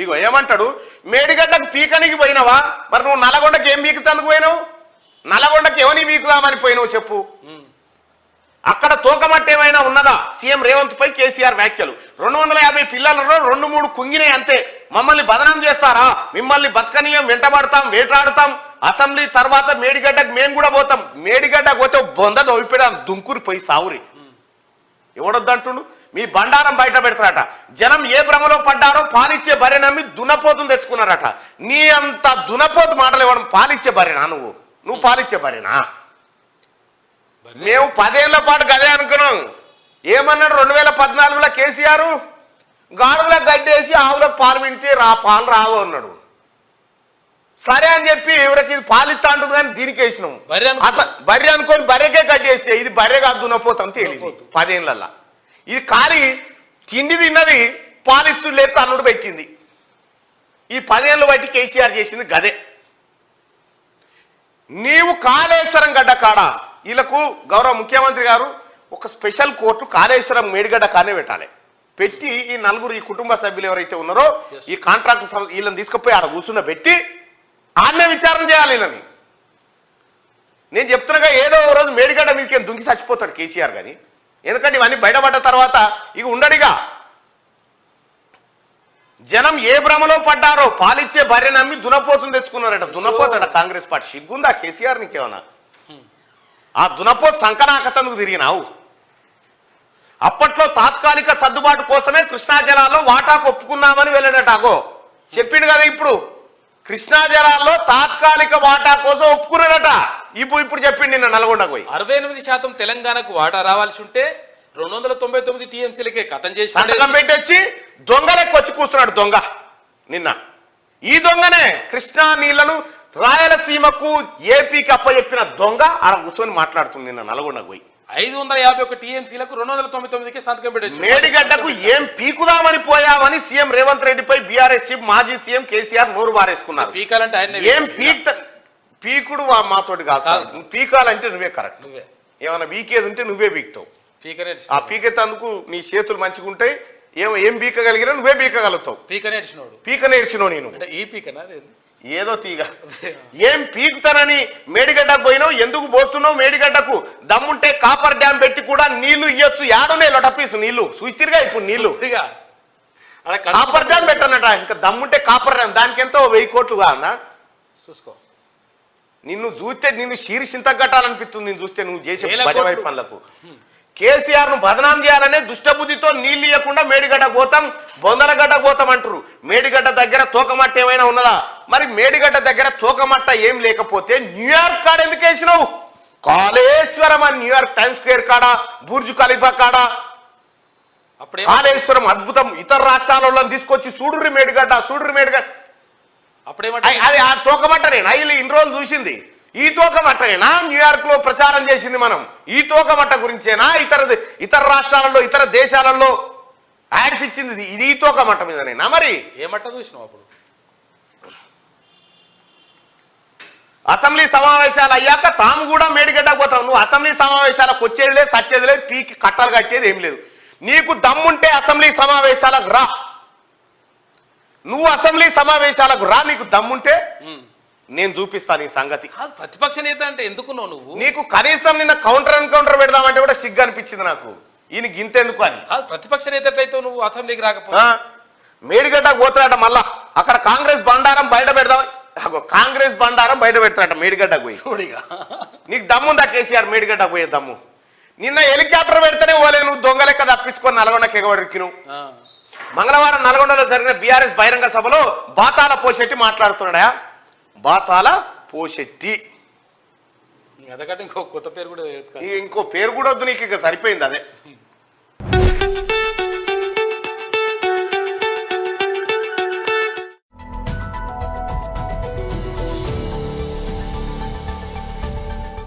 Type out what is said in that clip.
ఇగో ఏమంటాడు, మేడిగడ్డకు పీకనికి పోయినావా, మరి నువ్వు నల్లగొండకి ఏం పీకుతందుకు పోయినావు, నల్లగొండకి ఎవరిని పీకుదామని పోయినావు చెప్పు. అక్కడ తోకమట్ట ఏమైనా ఉన్నదా? సీఎం రేవంత్ పై కేసీఆర్ వ్యాఖ్యలు. 250 పిల్లలలో 2-3 కుంగినాయి అంతే. మమ్మల్ని బదనాం చేస్తారా, మిమ్మల్ని బతకనీయం, వెంటబడతాం, వేటాడుతాం, అసెంబ్లీ తర్వాత మేడిగడ్డకు మేము కూడా పోతాం. మేడిగడ్డకు పోతే బొంద దొవిపెడాం, దుంకురి పోయి సావురి. ఎవడొద్దంటుండు? మీ బండారం బయట పెడతారట. జనం ఏ భ్రమలో పడ్డారో పాలిచ్చే బర్రె నమ్మి దున్నపోతుని తెచ్చుకున్నారట. నీ అంత దున్నపోతు మాటలు ఇవ్వడం పాలిచ్చే బర్రెనా? నువ్వు పాలిచ్చే బర్రెనా? మేము 10 ఏళ్ల పాటు గదే అనుకున్నాం. ఏమన్నాడు 2014లో కేసీఆర్? గాడులకు గడ్డేసి ఆవులకు పాలు పిండితే పాలు రావు అన్నాడు. సరే అని చెప్పి ఎవరికి ఇది పాలిస్తా అంటుంది, కానీ దీనికి వేసినాం. బర్రె అనుకొని బర్రెకే గడ్డేస్తే ఇది బర్రె కాదు, దున్నపోతాం తేలింది 10 ఏళ్ళల్లో. ఇది ఖాళీ తిండి తిన్నది, పాలిస్తుడు లేక అన్నుడు పెట్టింది. ఈ 10 ఏళ్ళు బట్టి కేసీఆర్ చేసింది గదే. నీవు కాళేశ్వరం గడ్డ కాడ వీళ్ళకు గౌరవ ముఖ్యమంత్రి గారు ఒక స్పెషల్ కోర్టు కాళేశ్వరం మేడిగడ్డ కానే పెట్టాలి. పెట్టి ఈ నలుగురు ఈ కుటుంబ సభ్యులు ఎవరైతే ఉన్నారో ఈ కాంట్రాక్ట్ వీళ్ళని తీసుకుపోయి ఆడ కూర్చున్న పెట్టి ఆన్నే విచారణ చేయాలి వీళ్ళని. నేను చెప్తున్నాగా ఏదో రోజు మేడిగడ్డ మీదకి దుంకి చచ్చిపోతాడు కేసీఆర్ కానీ. ఎందుకంటే ఇవన్నీ బయటపడ్డ తర్వాత ఇక ఉండడిగా. జనం ఏ భ్రమలో పడ్డారో పాలిచ్చే బర్రె నమ్మి దునపోతుని తెచ్చుకున్నారట. దునపోతాడ కాంగ్రెస్ పార్టీ? సిగ్గుందా కేసీఆర్ నీకేమన్నా? ఆ దునపోతు సంకనాకతందుకు తిరిగినావు. అప్పట్లో తాత్కాలిక సర్దుబాటు కోసమే కృష్ణా జలాల్లో వాటాకు ఒప్పుకున్నామని వెళ్ళాడట. అగో చెప్పిండు కదా, ఇప్పుడు కృష్ణా జలాల్లో తాత్కాలిక వాటా కోసం ఒప్పుకున్నాడట. ఇప్పుడు చెప్పిండు నిన్న నల్గొండకు పోయి. 68% తెలంగాణకు వాటా రావాల్సి ఉంటే 299 టీఎంసీలకే కథం చేసి సంతకం పెట్టొచ్చి దొంగలెక్కి వచ్చి కూర్చున్నాడు దొంగ నిన్న. ఈ దొంగనే కృష్ణా నీళ్లను రాయలసీమకు ఏపీకి అప్పచెప్పిన దొంగ ఆడ కూర్చొని మాట్లాడుతుంది నిన్న నల్గొండకు పోయి. 551 టీఎంసీలకు 299కే సంతకం పెట్టొచ్చు. మేడిగడ్డకు ఏం పీకుదామని పోయామని సీఎం రేవంత్ రెడ్డిపై బీఆర్ఎస్ చీఫ్ మాజీ సీఎం కేసీఆర్ నోరు బారేసుకున్నారు. పీకాలంటే ఆయన ఏం పీకుడు మాతోటి కాదు, పీకాలంటే నువ్వే కరెక్ట్. నువ్వే ఏమైనా పీకేది ఉంటే నువ్వే పీకుతావు. ఆ పీకెత్తందుకు నీ చేతులు మంచిగా ఉంటాయి. ఏం పీకగలిగినా నువ్వే పీకగలుగుతావు. పీక నేర్చినావు నేను. ఈ పీకనా ఏదో తీగ. ఏం పీకుతానని మేడిగడ్డకు పోయినావు? ఎందుకు పోతున్నావు మేడిగడ్డకు? దమ్ముంటే కాపర్ డ్యామ్ పెట్టి కూడా నీళ్లు ఇయ్యొచ్చు. యాడనే లొటపీసు నీళ్లు చూసిరిగా. ఇప్పుడు నీళ్లు కాపర్ డ్యామ్ పెట్టనట. ఇంకా దమ్ముంటే కాపర్ డ్యామ్ దానికి ఎంతో 1000 కోట్లు కాదన్నా. చూసుకో, నిన్ను చూస్తే నిన్ను శీర్షింత కట్టాలనిపిస్తుంది. నేను చూస్తే నువ్వు చేసే బజవాయి పనులకు. కేసీఆర్ ను బదనాం చేయాలనే దుష్టబుద్ధితో నీళ్లు ఇవ్వకుండా మేడిగడ్డ పోతాం, బొందలగడ్డ పోతాం అంటారు. మేడిగడ్డ దగ్గర తోకమట్ట ఏమైనా ఉన్నదా? మరి మేడిగడ్డ దగ్గర తోకమట్ట ఏం లేకపోతే న్యూయార్క్ కాడ ఎందుకు వేసినావు? కాళేశ్వరం అని న్యూయార్క్ టైమ్ స్క్వేర్ కాడ, బుర్జ్ ఖలీఫా కాడ కాళేశ్వరం అద్భుతం. ఇతర రాష్ట్రాలలో తీసుకొచ్చి చూడుర్రి మేడిగడ్డ, చూడుర్రి మేడిగడ్డ. అది ఆ తోకమట్టనేనా ఇన్ని రోజులు చూసింది? ఈ తోకమట్టనేనా న్యూయార్క్ లో ప్రచారం చేసింది? మనం ఈ తోకమట్ట గురించేనా ఇతర రాష్ట్రాలలో ఇతర దేశాలలో యాడ్స్ ఇచ్చింది? ఇది ఈ తోకమట్ట మీదనేనా? మరి ఏమట్ట చూసినావు అప్పుడు? అసెంబ్లీ సమావేశాలు అయ్యాక తాము కూడా మేడిగడ్డ పోతాం. నువ్వు అసెంబ్లీ సమావేశాలకు వచ్చేది లేదు, సచ్చేది లేదు, పీకి కట్టాలు కట్టేది ఏం లేదు. నీకు దమ్ముంటే అసెంబ్లీ సమావేశాలకు రా. నువ్వు అసెంబ్లీ సమావేశాలకు రా, నీకు దమ్ముంటే నేను చూపిస్తాను ఈ సంగతి. ప్రతిపక్ష నేత అంటే ఎందుకున్నావు నువ్వు? నీకు కనీసం నిన్న కౌంటర్ పెడదామంటే కూడా సిగ్గు అనిపించింది నాకు. ఈయన గింతెందుకు అని. ప్రతిపక్ష నేత అయితే నువ్వు అసెంబ్లీకి రాకపో. మేడిగడ్డకు పోతాడట. మళ్ళా అక్కడ కాంగ్రెస్ బండారం బయట పెడదాం. కాంగ్రెస్ బండారం బయట పెడతాడట మేడిగడ్డకు పోయి. నీకు దమ్ముందా కేసీఆర్ మేడిగడ్డకు పోయే దమ్ము? నిన్న హెలికాప్టర్ పెడితేనే పోలే, నువ్వు దొంగ లెక్క తప్పించుకొని నల్గొండకి ఎగబడికిను. మంగళవారం నల్గొండలో జరిగిన బీఆర్ఎస్ బహిరంగ సభలో బాతాల పోషెట్టి మాట్లాడుతున్నాడా? బాతాల పోషెట్టి ఇంకో కొత్త పేరు కూడా, ఇంకో పేరు కూడా వద్దు నీకు, ఇక సరిపోయింది అదే.